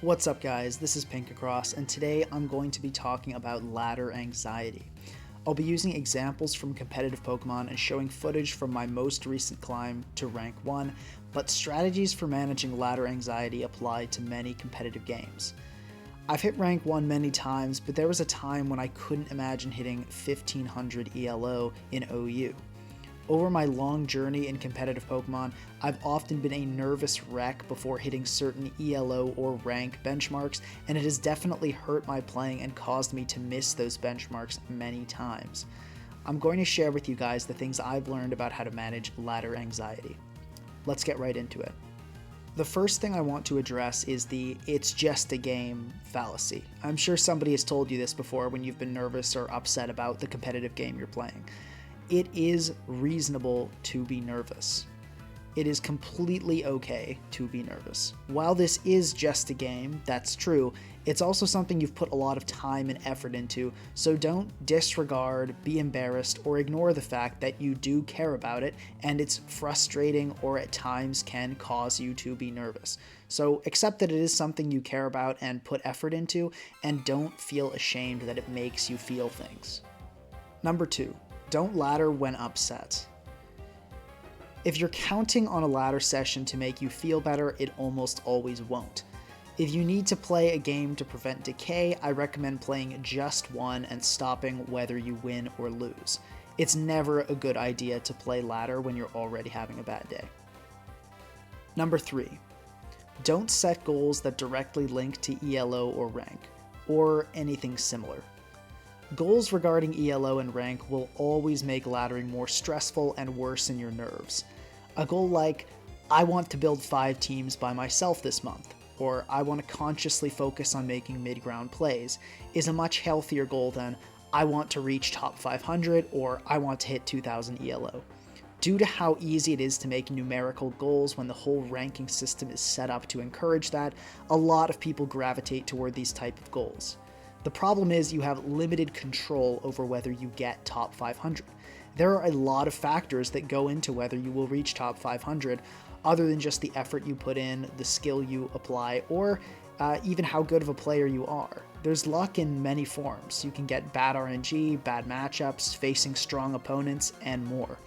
What's up guys, this is Pinkacross, and today I'm going to be talking about ladder anxiety. I'll be using examples from competitive Pokemon and showing footage from my most recent climb to rank 1, but strategies for managing ladder anxiety apply to many competitive games. I've hit rank 1 many times, but there was a time when I couldn't imagine hitting 1500 ELO in OU. Over my long journey in competitive Pokemon, I've often been a nervous wreck before hitting certain ELO or rank benchmarks, and it has definitely hurt my playing and caused me to miss those benchmarks many times. I'm going to share with you guys the things I've learned about how to manage ladder anxiety. Let's get right into it. The first thing I want to address is the "it's just a game" fallacy. I'm sure somebody has told you this before when you've been nervous or upset about the competitive game you're playing. It is reasonable to be nervous. It is completely okay to be nervous. While this is just a game, that's true, it's also something you've put a lot of time and effort into, so don't disregard, be embarrassed, or ignore the fact that you do care about it and it's frustrating or at times can cause you to be nervous. So accept that it is something you care about and put effort into, and don't feel ashamed that it makes you feel things. Number 2. Don't ladder when upset. If you're counting on a ladder session to make you feel better, it almost always won't. If you need to play a game to prevent decay, I recommend playing just one and stopping whether you win or lose. It's never a good idea to play ladder when you're already having a bad day. Number 3. Don't set goals that directly link to ELO or rank, or anything similar. Goals regarding ELO and rank will always make laddering more stressful and worsen your nerves. A goal like, I want to build 5 teams by myself this month, or I want to consciously focus on making mid-ground plays, is a much healthier goal than, I want to reach top 500 or I want to hit 2000 ELO. Due to how easy it is to make numerical goals when the whole ranking system is set up to encourage that, a lot of people gravitate toward these type of goals. The problem is you have limited control over whether you get top 500. There are a lot of factors that go into whether you will reach top 500, other than just the effort you put in, the skill you apply, or even how good of a player you are. There's luck in many forms. You can get bad RNG, bad matchups, facing strong opponents, and more.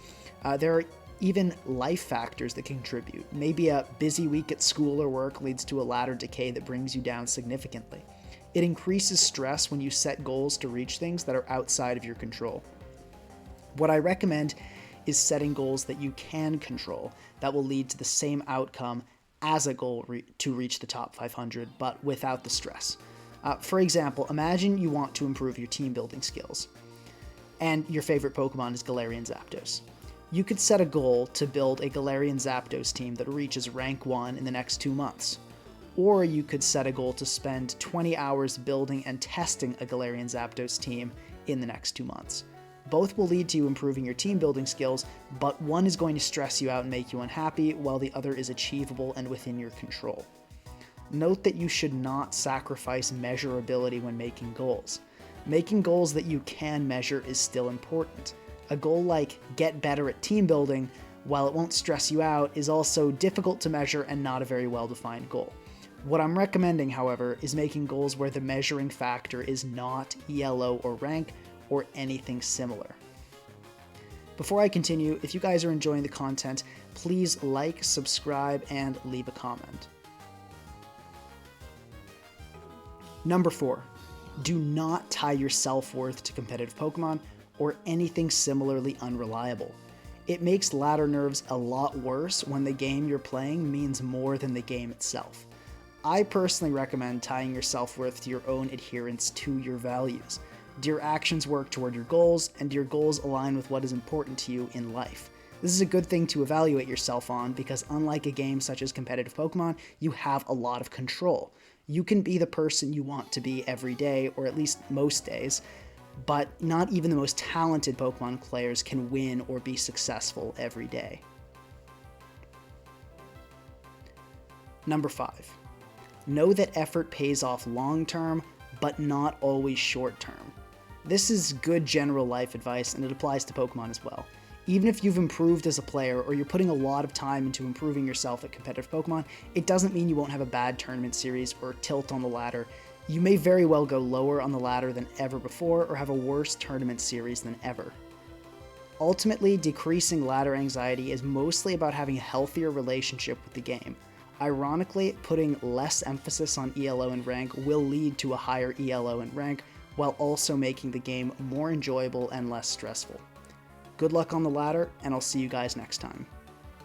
There are even life factors that contribute. Maybe a busy week at school or work leads to a ladder decay that brings you down significantly. It increases stress when you set goals to reach things that are outside of your control. What I recommend is setting goals that you can control that will lead to the same outcome as a goal to reach the top 500, but without the stress. For example, imagine you want to improve your team building skills, and your favorite Pokemon is Galarian Zapdos. You could set a goal to build a Galarian Zapdos team that reaches rank 1 in the next 2 months. Or you could set a goal to spend 20 hours building and testing a Galarian Zapdos team in the next 2 months. Both will lead to you improving your team building skills, but one is going to stress you out and make you unhappy, while the other is achievable and within your control. Note that you should not sacrifice measurability when making goals. Making goals that you can measure is still important. A goal like get better at team building, while it won't stress you out, is also difficult to measure and not a very well-defined goal. What I'm recommending, however, is making goals where the measuring factor is not ELO or rank or anything similar. Before I continue, if you guys are enjoying the content, please like, subscribe, and leave a comment. Number 4, do not tie your self-worth to competitive Pokemon or anything similarly unreliable. It makes ladder nerves a lot worse when the game you're playing means more than the game itself. I personally recommend tying your self-worth to your own adherence to your values. Do your actions work toward your goals, and do your goals align with what is important to you in life? This is a good thing to evaluate yourself on because unlike a game such as competitive Pokemon, you have a lot of control. You can be the person you want to be every day, or at least most days, but not even the most talented Pokemon players can win or be successful every day. Number 5. Know that effort pays off long-term, but not always short-term. This is good general life advice, and it applies to Pokemon as well. Even if you've improved as a player or you're putting a lot of time into improving yourself at competitive Pokemon, it doesn't mean you won't have a bad tournament series or tilt on the ladder. You may very well go lower on the ladder than ever before or have a worse tournament series than ever. Ultimately, decreasing ladder anxiety is mostly about having a healthier relationship with the game. Ironically, putting less emphasis on ELO and rank will lead to a higher ELO and rank, while also making the game more enjoyable and less stressful. Good luck on the ladder, and I'll see you guys next time.